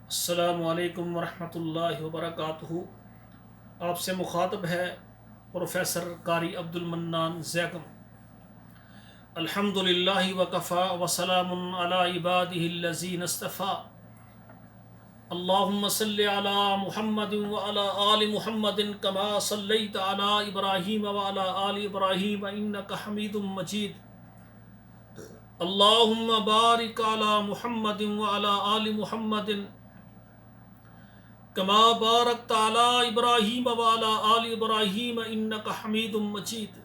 السلام علیکم ورحمۃ اللہ وبرکاتہ۔ آپ سے مخاطب ہے پروفیسر قاری عبد المنان زیکم۔ الحمد للہ وکفا وسلام علی عبادہ الذین اصطفیٰ۔ اللہم صلی علی محمد وعلی آل محمد کما صلیت علی ابراہیم وعلی آل ابراہیم انک حمید مجید۔ اللہم بارک علی محمد وعلی آل محمد کما بارکت علی ابراہیم وعلی آل ابراہیم انک حمید مجید۔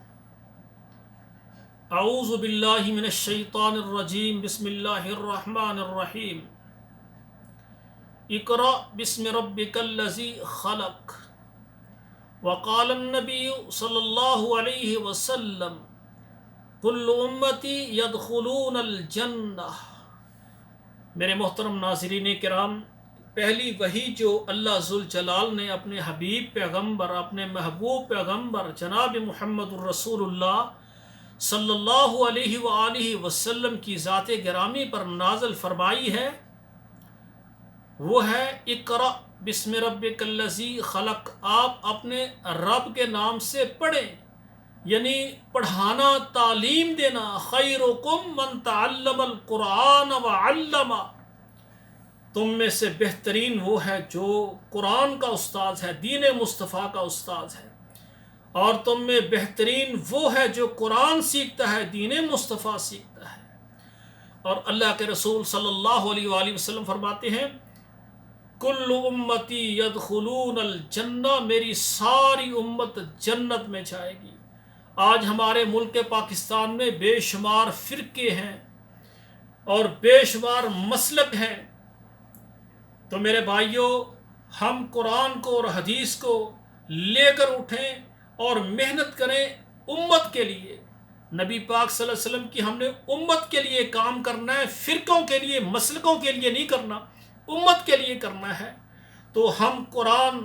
اعوذ باللہ من الشیطان الرجیم، بسم اللہ الرحمن الرحیم۔ اقرأ بسم ربک الذی خلق۔ وقال النبی صلی اللہ علیہ وسلم کل امتی یدخلون الجنہ۔ میرے محترم ناظرین کرام، پہلی وحی جو اللہ ذوالجلال نے اپنے حبیب پیغمبر، اپنے محبوب پیغمبر جناب محمد الرسول اللہ صلی اللہ علیہ وآلہ وسلم کی ذات گرامی پر نازل فرمائی ہے، وہ ہے اقرأ بسم ربک الذی خلق۔ آپ اپنے رب کے نام سے پڑھیں، یعنی پڑھانا، تعلیم دینا۔ خیرکم من تعلم القرآن وعلمہ۔ تم میں سے بہترین وہ ہے جو قرآن کا استاد ہے، دین مصطفیٰ کا استاد ہے، اور تم میں بہترین وہ ہے جو قرآن سیکھتا ہے، دین مصطفیٰ سیکھتا ہے۔ اور اللہ کے رسول صلی اللہ علیہ وآلہ وسلم فرماتے ہیں کل امتی یدخلون الجنہ، میری ساری امت جنت میں جائے گی۔ آج ہمارے ملک پاکستان میں بے شمار فرقے ہیں اور بے شمار مسلک ہیں، تو میرے بھائیوں، ہم قرآن کو اور حدیث کو لے کر اٹھیں اور محنت کریں امت کے لیے۔ نبی پاک صلی اللہ علیہ وسلم کی ہم نے امت کے لیے کام کرنا ہے، فرقوں کے لیے، مسلکوں کے لیے نہیں کرنا، امت کے لیے کرنا ہے۔ تو ہم قرآن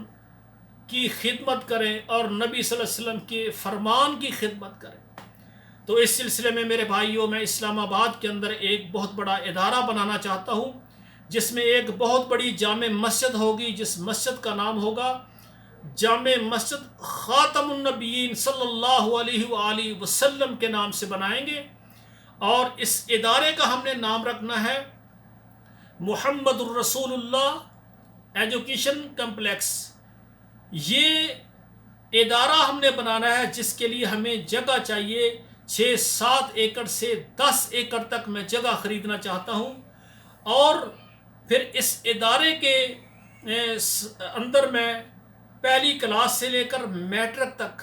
کی خدمت کریں اور نبی صلی اللہ علیہ وسلم کے فرمان کی خدمت کریں۔ تو اس سلسلے میں میرے بھائیوں، میں اسلام آباد کے اندر ایک بہت بڑا ادارہ بنانا چاہتا ہوں، جس میں ایک بہت بڑی جامع مسجد ہوگی، جس مسجد کا نام ہوگا جامع مسجد خاتم النبیین صلی اللہ علیہ وآلہ وسلم کے نام سے بنائیں گے، اور اس ادارے کا ہم نے نام رکھنا ہے محمد الرسول اللہ ایجوکیشن کمپلیکس۔ یہ ادارہ ہم نے بنانا ہے جس کے لیے ہمیں جگہ چاہیے، 6-7 ایکڑ سے 10 ایکڑ تک میں جگہ خریدنا چاہتا ہوں، اور پھر اس ادارے کے اندر میں پہلی کلاس سے لے کر میٹرک تک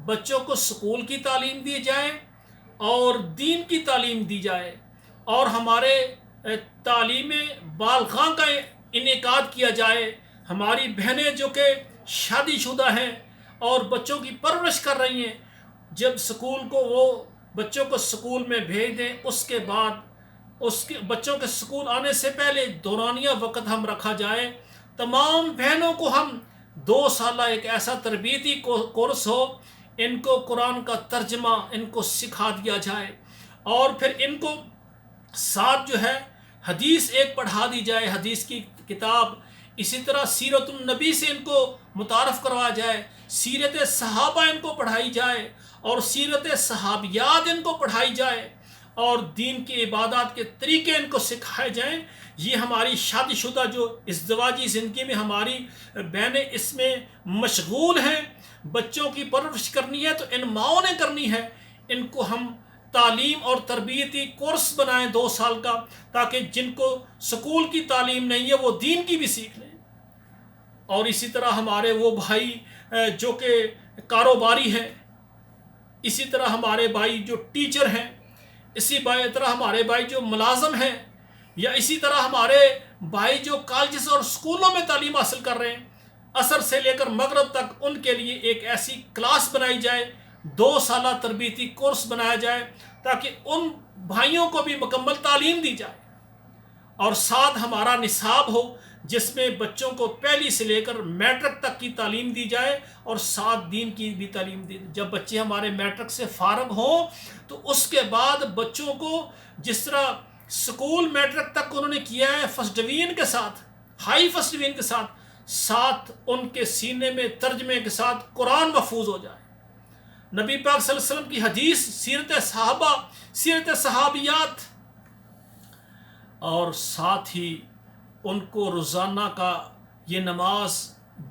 بچوں کو سکول کی تعلیم دی جائے اور دین کی تعلیم دی جائے، اور ہمارے تعلیم بالغاں کا انعقاد کیا جائے۔ ہماری بہنیں جو کہ شادی شدہ ہیں اور بچوں کی پرورش کر رہی ہیں، جب سکول کو وہ بچوں کو سکول میں بھیج دیں، اس کے بعد اس کے بچوں کے سکول آنے سے پہلے دورانیہ وقت ہم رکھا جائے۔ تمام بہنوں کو ہم 2 سالہ ایک ایسا تربیتی کورس ہو، ان کو قرآن کا ترجمہ ان کو سکھا دیا جائے، اور پھر ان کو ساتھ جو ہے حدیث ایک پڑھا دی جائے، حدیث کی کتاب۔ اسی طرح سیرت النبی سے ان کو متعارف کروایا جائے، سیرت صحابہ ان کو پڑھائی جائے، اور سیرت صحابیات ان کو پڑھائی جائے، اور دین کی عبادات کے طریقے ان کو سکھائے جائیں۔ یہ ہماری شادی شدہ جو ازدواجی زندگی میں ہماری بہنیں اس میں مشغول ہیں، بچوں کی پرورش کرنی ہے تو ان ماؤں نے کرنی ہے۔ ان کو ہم تعلیم اور تربیتی کورس بنائیں 2 سال کا، تاکہ جن کو سکول کی تعلیم نہیں ہے وہ دین کی بھی سیکھ لیں۔ اور اسی طرح ہمارے وہ بھائی جو کہ کاروباری ہیں، اسی طرح ہمارے بھائی جو ٹیچر ہیں، اسی طرح ہمارے بھائی جو ملازم ہیں، یا اسی طرح ہمارے بھائی جو کالجز اور سکولوں میں تعلیم حاصل کر رہے ہیں، عصر سے لے کر مغرب تک ان کے لیے ایک ایسی کلاس بنائی جائے، 2 سالہ تربیتی کورس بنایا جائے، تاکہ ان بھائیوں کو بھی مکمل تعلیم دی جائے، اور ساتھ ہمارا نصاب ہو جس میں بچوں کو پہلی سے لے کر میٹرک تک کی تعلیم دی جائے، اور ساتھ دین کی بھی تعلیم دی جائے۔ جب بچے ہمارے میٹرک سے فارغ ہوں تو اس کے بعد بچوں کو جس طرح سکول میٹرک تک انہوں نے کیا ہے فرسٹ ڈویژن کے ساتھ، ہائی فسٹ ڈویژن کے ساتھ ان کے سینے میں ترجمے کے ساتھ قرآن محفوظ ہو جائے، نبی پاک صلی اللہ علیہ وسلم کی حدیث، سیرت صحابہ، سیرت صحابیات، اور ساتھ ہی ان کو روزانہ کا یہ نماز،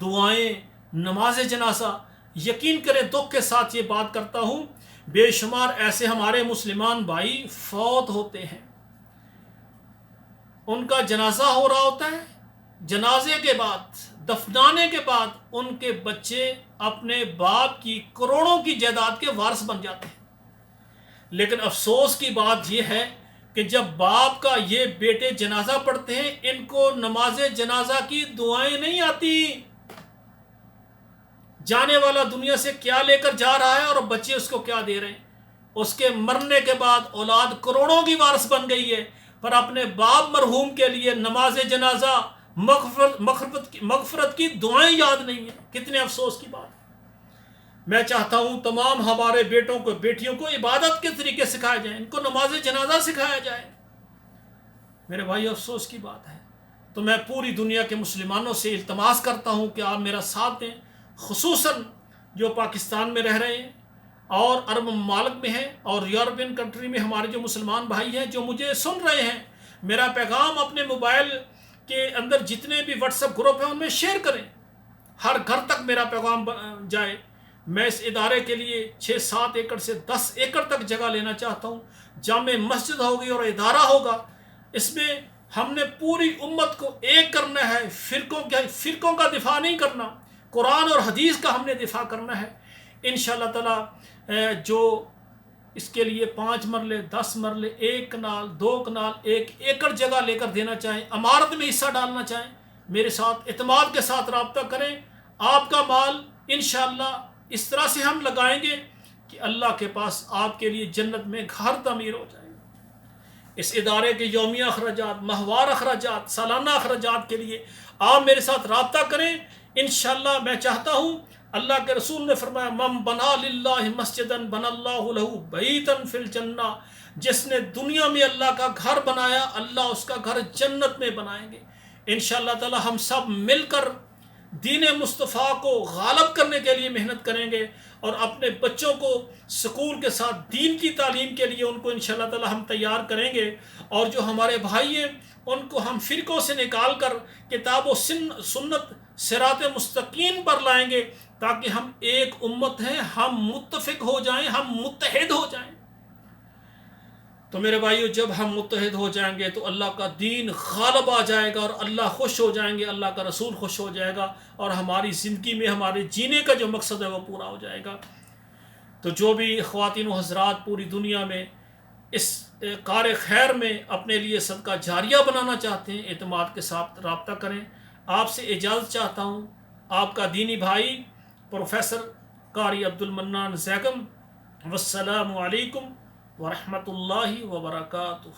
دعائیں، نماز جنازہ، یقین کریں دکھ کے ساتھ یہ بات کرتا ہوں، بے شمار ایسے ہمارے مسلمان بھائی فوت ہوتے ہیں، ان کا جنازہ ہو رہا ہوتا ہے، جنازے کے بعد، دفنانے کے بعد ان کے بچے اپنے باپ کی کروڑوں کی جائیداد کے وارث بن جاتے ہیں، لیکن افسوس کی بات یہ ہے کہ جب باپ کا یہ بیٹے جنازہ پڑھتے ہیں، ان کو نماز جنازہ کی دعائیں نہیں آتی، جانے والا دنیا سے کیا لے کر جا رہا ہے اور بچے اس کو کیا دے رہے ہیں، اس کے مرنے کے بعد اولاد کروڑوں کی وارث بن گئی ہے، پر اپنے باپ مرحوم کے لیے نماز جنازہ، مغفرت کی دعائیں یاد نہیں ہیں۔ کتنے افسوس کی بات ہے۔ میں چاہتا ہوں تمام ہمارے بیٹوں کو، بیٹیوں کو عبادت کے طریقے سکھائے جائیں، ان کو نماز جنازہ سکھایا جائے۔ میرے بھائی افسوس کی بات ہے، تو میں پوری دنیا کے مسلمانوں سے التماس کرتا ہوں کہ آپ میرا ساتھ دیں، خصوصاً جو پاکستان میں رہ رہے ہیں اور عرب ممالک میں ہیں اور یورپین کنٹری میں ہمارے جو مسلمان بھائی ہیں جو مجھے سن رہے ہیں، میرا پیغام اپنے موبائل کے اندر جتنے بھی واٹس ایپ گروپ ہیں ان میں شیئر کریں، ہر گھر تک میرا پیغام جائے۔ میں اس ادارے کے لیے 6-7 ایکڑ سے 10 ایکڑ تک جگہ لینا چاہتا ہوں، جامع مسجد ہوگی اور ادارہ ہوگا، اس میں ہم نے پوری امت کو ایک کرنا ہے، فرقوں کا دفاع نہیں کرنا، قرآن اور حدیث کا ہم نے دفاع کرنا ہے انشاءاللہ تعالی۔ جو اس کے لیے 5 مرلے، 10 مرلے، 1 کنال، 2 کنال، 1 ایکڑ جگہ لے کر دینا چاہیں، عمارت میں حصہ ڈالنا چاہیں، میرے ساتھ اعتماد کے ساتھ رابطہ کریں۔ آپ کا مال انشاءاللہ اس طرح سے ہم لگائیں گے کہ اللہ کے پاس آپ کے لیے جنت میں گھر تعمیر ہو جائے گا۔ اس ادارے کے یومیہ اخراجات، ماہوار اخراجات، سالانہ اخراجات کے لیے آپ میرے ساتھ رابطہ کریں انشاءاللہ۔ میں چاہتا ہوں، اللہ کے رسول نے فرمایا، من بنا للہ مسجدا بنا اللہ لہ بیتا فی الجنہ، جس نے دنیا میں اللہ کا گھر بنایا، اللہ اس کا گھر جنت میں بنائیں گے انشاءاللہ تعالی۔ ہم سب مل کر دین مصطفیٰ کو غالب کرنے کے لیے محنت کریں گے اور اپنے بچوں کو سکول کے ساتھ دین کی تعلیم کے لیے ان کو انشاءاللہ تعالی ہم تیار کریں گے، اور جو ہمارے بھائی ہیں ان کو ہم فرقوں سے نکال کر کتاب و سنت، صراط مستقیم پر لائیں گے، تاکہ ہم ایک امت ہیں، ہم متفق ہو جائیں، ہم متحد ہو جائیں۔ تو میرے بھائیو، جب ہم متحد ہو جائیں گے تو اللہ کا دین غالب آ جائے گا اور اللہ خوش ہو جائیں گے، اللہ کا رسول خوش ہو جائے گا، اور ہماری زندگی میں ہمارے جینے کا جو مقصد ہے وہ پورا ہو جائے گا۔ تو جو بھی خواتین و حضرات پوری دنیا میں اس کار خیر میں اپنے لیے صدقہ جاریہ بنانا چاہتے ہیں، اعتماد کے ساتھ رابطہ کریں۔ آپ سے اجازت چاہتا ہوں، آپ کا دینی بھائی پروفیسر قاری عبد المنان زیگم۔ والسلام علیکم ورحمۃ اللہ وبرکاتہ۔